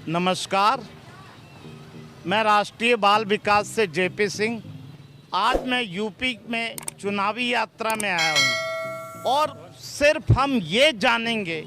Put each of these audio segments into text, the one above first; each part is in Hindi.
नमस्कार, मैं राष्ट्रीय बाल विकास से जेपी सिंह। आज मैं यूपी में चुनावी यात्रा में आया हूँ और सिर्फ हम ये जानेंगे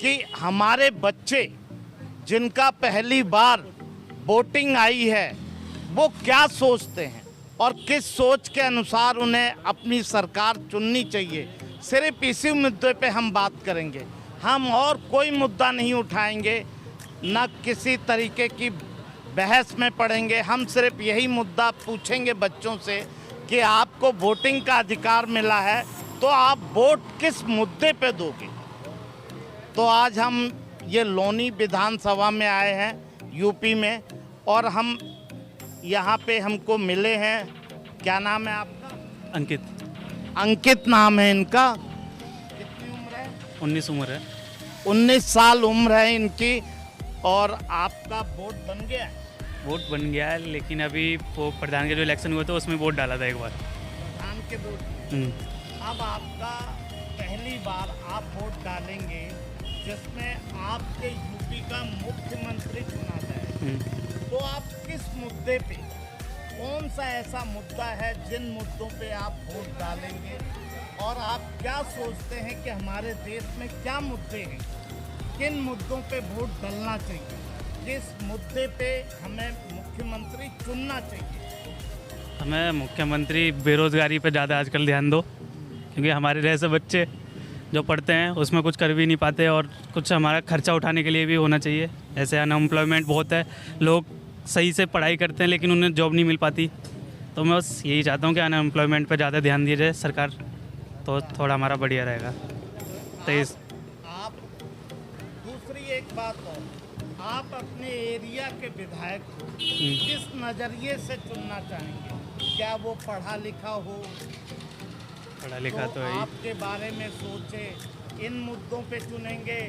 कि हमारे बच्चे जिनका पहली बार वोटिंग आई है वो क्या सोचते हैं और किस सोच के अनुसार उन्हें अपनी सरकार चुननी चाहिए। सिर्फ इसी मुद्दे पे हम बात करेंगे, हम और कोई मुद्दा नहीं उठाएंगे, न किसी तरीके की बहस में पड़ेंगे। हम सिर्फ यही मुद्दा पूछेंगे बच्चों से कि आपको वोटिंग का अधिकार मिला है तो आप वोट किस मुद्दे पे दोगे। तो आज हम ये लोनी विधानसभा में आए हैं यूपी में और हम यहाँ पे हमको मिले हैं। क्या नाम है आपका? अंकित। अंकित नाम है इनका। कितनी उम्र है? 19 उम्र है। 19 साल उम्र है इनकी। और आपका वोट बन गया है? वोट बन गया है, लेकिन अभी वो प्रधान के जो इलेक्शन हुआ था उसमें वोट डाला था एक बार। प्रधान के वोट। अब आपका पहली बार आप वोट डालेंगे जिसमें आपके यूपी का मुख्यमंत्री चुना जाए, तो आप किस मुद्दे पे, कौन सा ऐसा मुद्दा है जिन मुद्दों पे आप वोट डालेंगे और आप क्या सोचते हैं कि हमारे देश में क्या मुद्दे हैं, किन मुद्दों पे वोट डालना चाहिए, किस मुद्दे पे हमें मुख्यमंत्री चुनना चाहिए? हमें मुख्यमंत्री बेरोजगारी पे ज़्यादा आजकल ध्यान दो, क्योंकि हमारे जैसे बच्चे जो पढ़ते हैं उसमें कुछ कर भी नहीं पाते और कुछ हमारा खर्चा उठाने के लिए भी होना चाहिए। ऐसे अनएम्प्लॉयमेंट बहुत है, लोग सही से पढ़ाई करते हैं लेकिन उन्हें जॉब नहीं मिल पाती। तो मैं बस यही चाहता हूँ कि अनएम्प्लॉयमेंट पे ज़्यादा ध्यान दिया जाए सरकार, तो थोड़ा हमारा बढ़िया रहेगा। तो इस आप दूसरी एक बात और, आप अपने एरिया के विधायक को किस नज़रिए से चुनना चाहेंगे? क्या वो पढ़ा लिखा हो, पढ़ा लिखा तो है ही। आपके बारे में सोचे, इन मुद्दों पे चुनेंगे,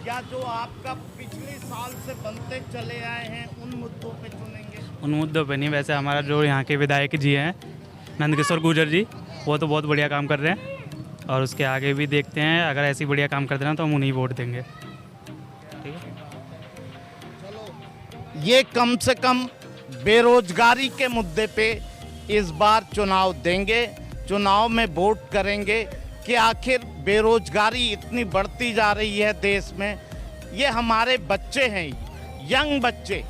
या जो आपका पिछले साल से बनते चले आए हैं उन मुद्दों पे चुनेंगे? उन मुद्दों पे नहीं, वैसे हमारा जो यहाँ के विधायक जी हैं नंदकिशोर गुर्जर जी, वो तो बहुत बढ़िया काम कर रहे हैं और उसके आगे भी देखते हैं, अगर ऐसी बढ़िया काम करते हैं तो हम उन्हीं वोट देंगे। ठीक है, ये कम से कम बेरोजगारी के मुद्दे पे इस बार चुनाव देंगे, चुनाव में वोट करेंगे कि आखिर बेरोजगारी इतनी बढ़ती जा रही है देश में। ये हमारे बच्चे हैं, यंग बच्चे,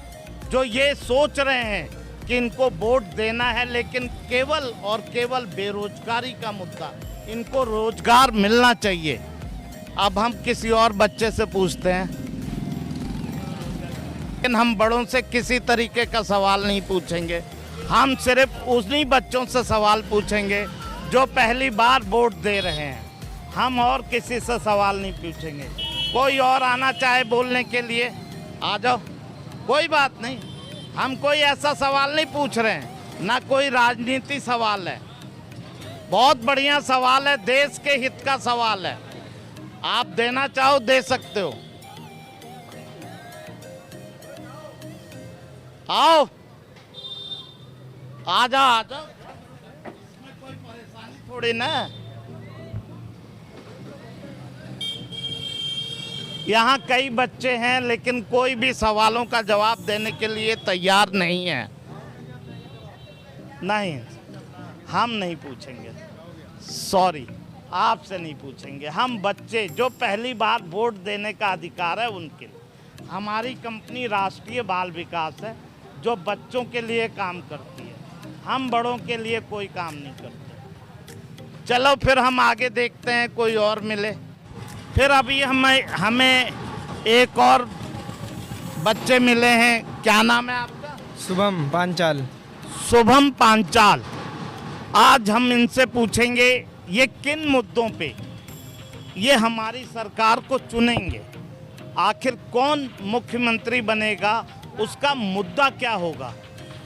जो ये सोच रहे हैं कि इनको वोट देना है, लेकिन केवल और केवल बेरोजगारी का मुद्दा, इनको रोजगार मिलना चाहिए। अब हम किसी और बच्चे से पूछते हैं, लेकिन हम बड़ों से किसी तरीके का सवाल नहीं पूछेंगे। हम सिर्फ उन्हीं बच्चों से सवाल पूछेंगे जो पहली बार वोट दे रहे हैं। हम और किसी से सवाल नहीं पूछेंगे। कोई और आना चाहे बोलने के लिए आ जाओ, कोई बात नहीं। हम कोई ऐसा सवाल नहीं पूछ रहे हैं, ना कोई राजनीति सवाल है। बहुत बढ़िया सवाल है, देश के हित का सवाल है। आप देना चाहो दे सकते हो। आओ, आ जाओ आ जाओ, इसमें कोई परेशानी थोड़ी ना। यहाँ कई बच्चे हैं लेकिन कोई भी सवालों का जवाब देने के लिए तैयार नहीं है। नहीं, हम नहीं पूछेंगे, सॉरी, आपसे नहीं पूछेंगे। हम बच्चे जो पहली बार वोट देने का अधिकार है उनके लिए। हमारी कंपनी राष्ट्रीय बाल विकास है जो बच्चों के लिए काम करती है, हम बड़ों के लिए कोई काम नहीं करते। चलो फिर हम आगे देखते हैं, कोई और मिले। फिर अभी हमें एक और बच्चे मिले हैं। क्या नाम है आपका? शुभम पांचाल। शुभम पांचाल। आज हम इनसे पूछेंगे ये किन मुद्दों पे ये हमारी सरकार को चुनेंगे, आखिर कौन मुख्यमंत्री बनेगा, उसका मुद्दा क्या होगा।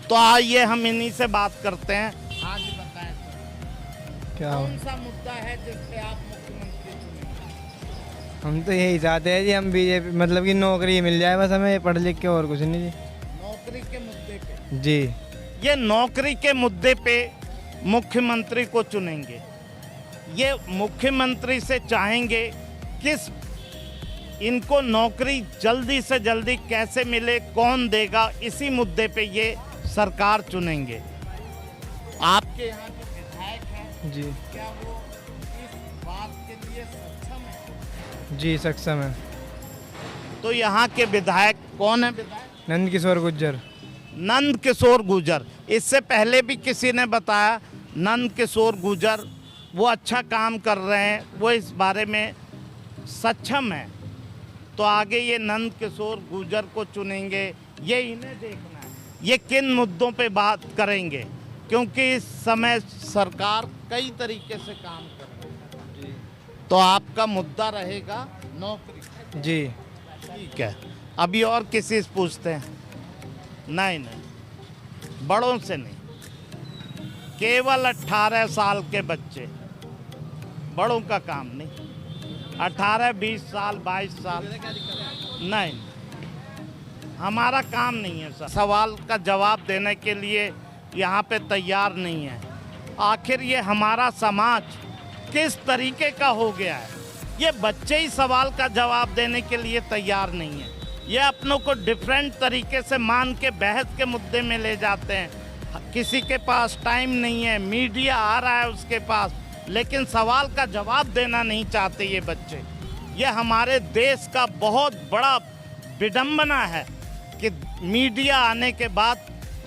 तो आइए हम इन्हीं से बात करते हैं। हाँ जी, बताएं सर, क्या कौन सा मुद्दा है जिस पे आप मुख्यमंत्री चुनेंगे? हम तो यही चाहते हैं जी, हम बीजेपी मतलब कि नौकरी मिल जाए बस हमें, पढ़ लिख के, और कुछ नहीं जी। नौकरी के मुद्दे पे? जी, ये नौकरी के मुद्दे पे मुख्यमंत्री को चुनेंगे। ये मुख्यमंत्री से चाहेंगे किस इनको नौकरी जल्दी से जल्दी कैसे मिले, कौन देगा, इसी मुद्दे पे ये सरकार चुनेंगे। आपके यहाँ जो विधायक हैं, जी क्या वो इस बात के लिए सक्षम है? जी सक्षम है। तो यहाँ के विधायक कौन है? विधायक नंद किशोर गुज्जर। नंद किशोर गुर्जर। इससे पहले भी किसी ने बताया नंद किशोर गुर्जर वो अच्छा काम कर रहे हैं, वो इस बारे में सक्षम है। तो आगे ये नंद किशोर गुर्जर को चुनेंगे, ये इन्हें देखना है ये किन मुद्दों पे बात करेंगे, क्योंकि इस समय सरकार कई तरीके से काम कर रही है। तो आपका मुद्दा रहेगा नौकरी। जी ठीक है, अभी और किसी से पूछते हैं? नहीं, बड़ों से नहीं, केवल 18 साल के बच्चे, बड़ों का काम नहीं। 18, 20 साल, 22 साल नहीं, हमारा काम नहीं है सर। सवाल का जवाब देने के लिए यहाँ पे तैयार नहीं है। आखिर ये हमारा समाज किस तरीके का हो गया है? ये बच्चे ही सवाल का जवाब देने के लिए तैयार नहीं है। ये अपनों को डिफरेंट तरीके से मान के बहस के मुद्दे में ले जाते हैं। किसी के पास टाइम नहीं है, मीडिया आ रहा है उसके पास, लेकिन सवाल का जवाब देना नहीं चाहते ये बच्चे। ये हमारे देश का बहुत बड़ा विडंबना है कि मीडिया आने के बाद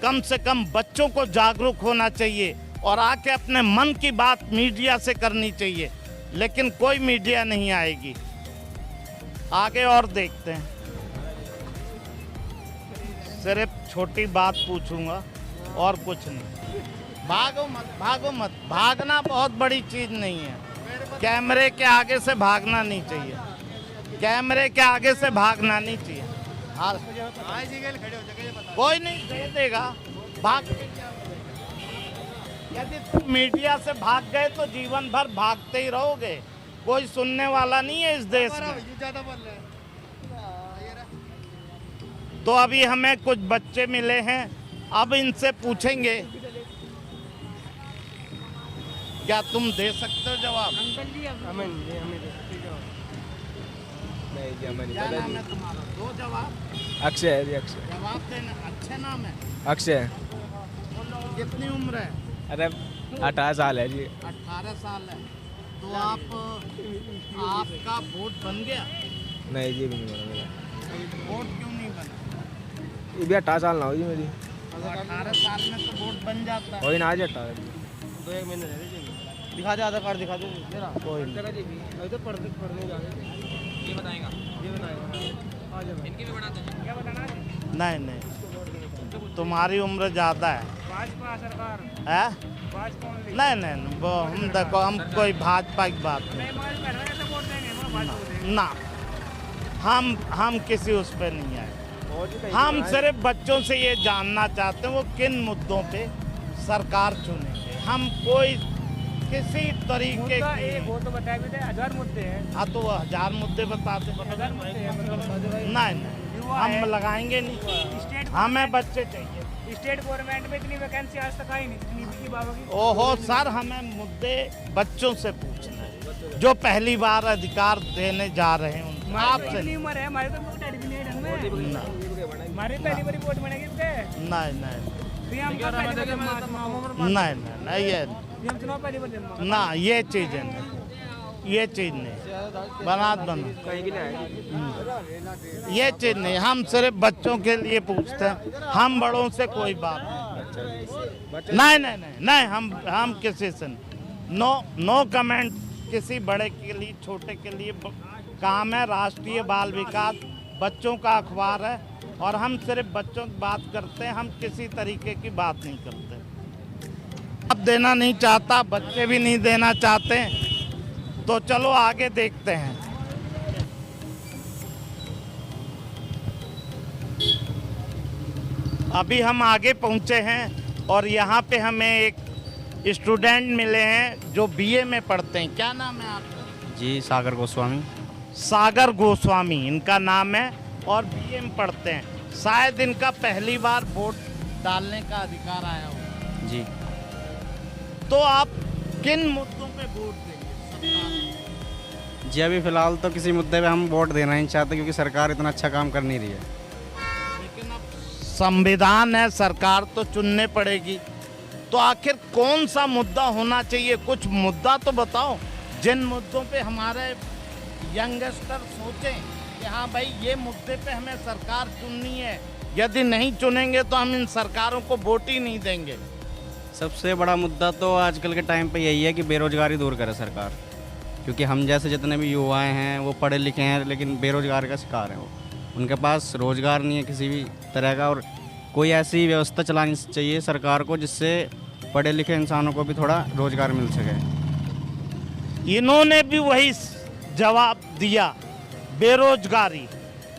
कम से कम बच्चों को जागरूक होना चाहिए और आके अपने मन की बात मीडिया से करनी चाहिए, लेकिन कोई मीडिया नहीं आएगी। आगे और देखते हैं। सिर्फ छोटी बात पूछूंगा और कुछ नहीं। भागो मत, भागो मत। भागना बहुत बड़ी चीज नहीं है। कैमरे के आगे से भागना नहीं चाहिए। कैमरे के आगे से भागना नहीं चाहिए। कोई नहीं दे देगा। भाग के क्या करेगा? यदि तुम मीडिया से भाग गए तो जीवन भर भागते ही रहोगे। कोई सुनने वाला नहीं है इस देश में। तो अभी हमें कुछ बच्चे मिले हैं, अब इनसे पूछेंगे, क्या तुम दे सकते हो जवाब? क्या नाम है तुम्हारा? दो जवाब। अक्षय है जी, अक्षय। जवाब देना। अच्छे नाम है। अक्षय। कितनी उम्र है? अरे 18 साल है जी। 18 साल है। तो आपका वोट बन गया? नहीं जी, भी नहीं बना मेरा। वोट क्यों नहीं बना? ये भी 18 साल ना हो जी मेरी। 18 साल में तो वोट बन जाता है। वही ना आज 18। 2-1 महीने रह गए। दिखा दे, आधार कार्ड दिखा दे मेरा। कोई अभी तो पढ़ने जाने। ये बताएगा आ जाओ। इनकी भी बनाते हैं। क्या बताना है? नहीं, तुम्हारी उम्र ज़्यादा है। भाजपा सरकार है? भाजपा नहीं, वो हम देखो, हम कोई भाजपा की बात नहीं। वोट देंगे ना, हम किसी उस पर नहीं आए। हम सिर्फ बच्चों से ये जानना चाहते हैं वो किन मुद्दों पे सरकार चुनेंगे। हम कोई किसी तरीके की वो तो बताया भी थे 1000 मुद्दे हैं। हाँ, तो वो 1000 मुद्दे बताते। 1000 मुद्दे हैं। नहीं, हम लगाएंगे नहीं। स्टेट हमें बच्चे चाहिए। स्टेट गवर्नमेंट में इतनी वैकेंसी आज तक आई नहीं जितनी बाबा की। ओहो सर, हमें मुद्दे बच्चों से पूछना है जो पहली बार अधिकार देने जा रहे हैं उनको। आपसे इतनी उम्र है हमारे तो वोट भी नहीं ढंग में। ना, हमारी पहली बार वोट बनेगी इसके। नहीं, ये हम चुनाव पहली बार देंगे। ना, ये चीज़ें नहीं, ये चीज़ नहीं बना। ये चीज़ नहीं। हम सिर्फ बच्चों के लिए पूछते हैं। हम बड़ों से कोई बात नहीं। हम किसी से नो कमेंट। किसी बड़े के लिए, छोटे के लिए काम है। राष्ट्रीय बाल विकास बच्चों का अखबार है और हम सिर्फ बच्चों की बात करते हैं। हम किसी तरीके की बात नहीं करते। अब देना नहीं चाहता, बच्चे भी नहीं देना चाहते, तो चलो आगे देखते हैं। अभी हम आगे पहुंचे हैं और यहाँ पे हमें एक स्टूडेंट मिले हैं जो बीए में पढ़ते हैं। क्या नाम है आपका? जी, सागर गोस्वामी। सागर गोस्वामी इनका नाम है और बीए में पढ़ते हैं। शायद इनका पहली बार वोट डालने का अधिकार आया हो। जी, तो आप किन मुद्दों पे वोट देंगे सरकार को? जी अभी फ़िलहाल तो किसी मुद्दे पे हम वोट देना ही नहीं चाहते क्योंकि सरकार इतना अच्छा काम कर नहीं रही है। लेकिन अब संविधान है, सरकार तो चुनने पड़ेगी। तो आखिर कौन सा मुद्दा होना चाहिए? कुछ मुद्दा तो बताओ जिन मुद्दों पे हमारे यंगस्टर सोचें कि हाँ भाई ये मुद्दे पे हमें सरकार चुननी है, यदि नहीं चुनेंगे तो हम इन सरकारों को वोट ही नहीं देंगे। सबसे बड़ा मुद्दा तो आजकल के टाइम पे यही है कि बेरोज़गारी दूर करे सरकार, क्योंकि हम जैसे जितने भी युवाएं हैं वो पढ़े लिखे हैं लेकिन बेरोज़गार का शिकार हैं। वो उनके पास रोज़गार नहीं है किसी भी तरह का, और कोई ऐसी व्यवस्था चलानी चाहिए सरकार को जिससे पढ़े लिखे इंसानों को भी थोड़ा रोज़गार मिल सके। इन्होंने भी वही जवाब दिया, बेरोजगारी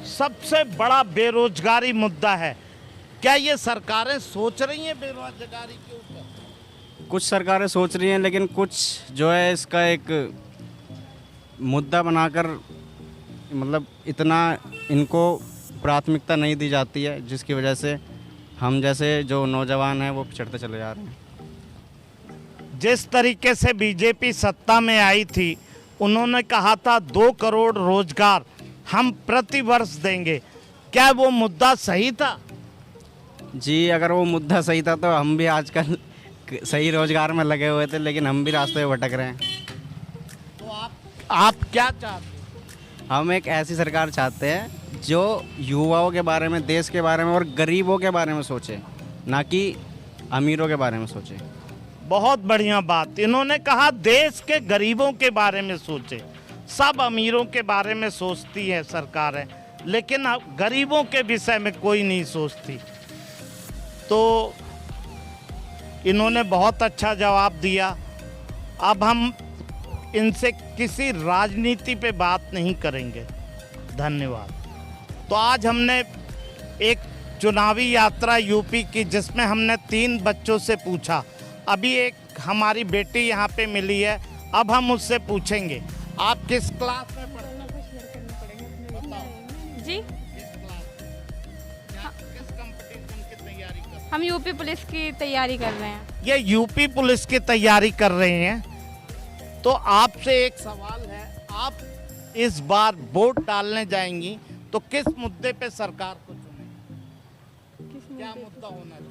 सबसे बड़ा बेरोजगारी मुद्दा है। क्या ये सरकारें सोच रही हैं बेरोजगारी के ऊपर? कुछ सरकारें सोच रही हैं लेकिन कुछ जो है इसका एक मुद्दा बनाकर मतलब इतना इनको प्राथमिकता नहीं दी जाती है, जिसकी वजह से हम जैसे जो नौजवान हैं वो पिछड़ते चले जा रहे हैं। जिस तरीके से बीजेपी सत्ता में आई थी, उन्होंने कहा था 2 करोड़ रोजगार हम प्रति वर्ष देंगे। क्या वो मुद्दा सही था? जी अगर वो मुद्दा सही था तो हम भी आजकल सही रोज़गार में लगे हुए थे, लेकिन हम भी रास्ते में भटक रहे हैं। तो आप क्या चाहते हैं? हम एक ऐसी सरकार चाहते हैं जो युवाओं के बारे में, देश के बारे में और गरीबों के बारे में सोचे, ना कि अमीरों के बारे में सोचे। बहुत बढ़िया बात। इन्होंने कहा देश के गरीबों के बारे में सोचे। सब अमीरों के बारे में सोचती है सरकारें, लेकिन अब गरीबों के विषय में कोई नहीं सोचती। तो इन्होंने बहुत अच्छा जवाब दिया। अब हम इनसे किसी राजनीति पे बात नहीं करेंगे। धन्यवाद। तो आज हमने एक चुनावी यात्रा यूपी की, जिसमें हमने 3 बच्चों से पूछा। अभी एक हमारी बेटी यहाँ पे मिली है, अब हम उससे पूछेंगे आप किस क्लास में पढ़ते जी किस कंपटीशन की तैयारी कर? हम यूपी पुलिस की तैयारी कर रहे हैं। ये यूपी पुलिस की तैयारी कर रहे हैं। तो आपसे एक सवाल है, आप इस बार वोट डालने जाएंगी तो किस मुद्दे पे सरकार को चुनेंगी? क्या मुद्दा होना चाहिए?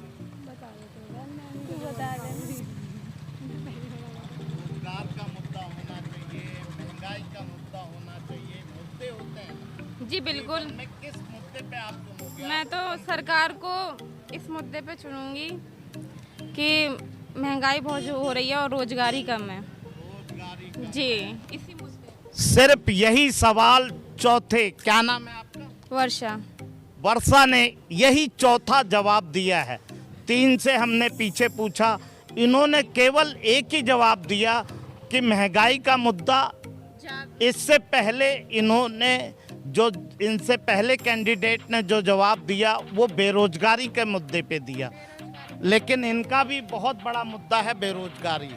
रोजगार का मुद्दा होना चाहिए, महंगाई का मुद्दा होना चाहिए, मुद्दे होते हैं। जी बिल्कुल। मैं किस मुद्दे पे आप चुनोगे? मैं तो सरकार को इस मुद्दे पे चुनूंगी कि महंगाई बहुत जो हो रही है और रोजगारी कम है। रोजगारी का। जी इसी मुद्दे। सिर्फ यही सवाल चौथे, क्या नाम है आपका? वर्षा। वर्षा ने यही चौथा जवाब दिया है। 3 से हमने पीछे पूछा, इन्होंने केवल एक ही जवाब दिया कि महंगाई का मुद्दा। इससे पहले इन्होंने जो इनसे पहले कैंडिडेट ने जो जवाब दिया वो बेरोजगारी के मुद्दे पे दिया, लेकिन इनका भी बहुत बड़ा मुद्दा है बेरोजगारी।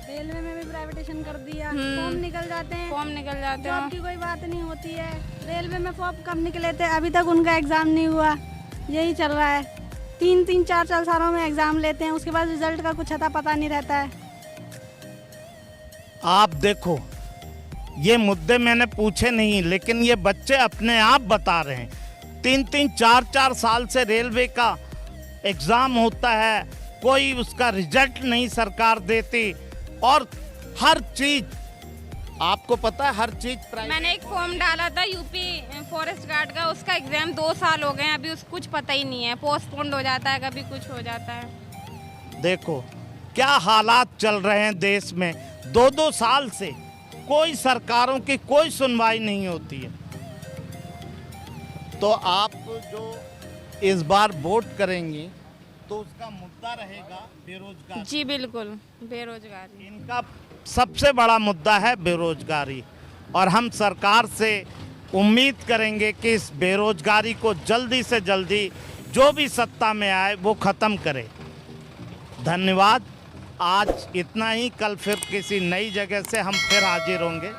रेलवे में भी प्राइवेटेशन कर दिया, फॉर्म निकल जाते हैं, जॉब की कोई बात नहीं होती है। रेलवे में फॉर्म कब निकले थे, अभी तक उनका एग्जाम नहीं हुआ, यही चल रहा है। 3-4 सालों में एग्जाम लेते हैं, उसके बाद रिजल्ट का कुछ अता पता नहीं रहता है। आप देखो, ये मुद्दे मैंने पूछे नहीं, लेकिन ये बच्चे अपने आप बता रहे हैं। 3-4 साल से रेलवे का एग्जाम होता है, कोई उसका रिजल्ट नहीं सरकार देती, और हर चीज आपको पता है, हर चीज मैंने एक फॉर्म डाला था यूपी फॉरेस्ट गार्ड का, उसका एग्जाम 2 साल हो गए हैं, अभी उसको कुछ पता ही नहीं है, पोस्टपोन्ड हो जाता है, कभी कुछ हो जाता है। देखो क्या हालात चल रहे हैं देश में। 2-2 साल से कोई सरकारों की कोई सुनवाई नहीं होती है। तो आप जो इस बार वोट करेंगी तो उसका मुद्दा रहेगा बेरोजगारी। जी बिल्कुल, बेरोजगारी इनका सबसे बड़ा मुद्दा है बेरोजगारी, और हम सरकार से उम्मीद करेंगे कि इस बेरोजगारी को जल्दी से जल्दी जो भी सत्ता में आए वो ख़त्म करे। धन्यवाद। आज इतना ही, कल फिर किसी नई जगह से हम फिर हाजिर होंगे।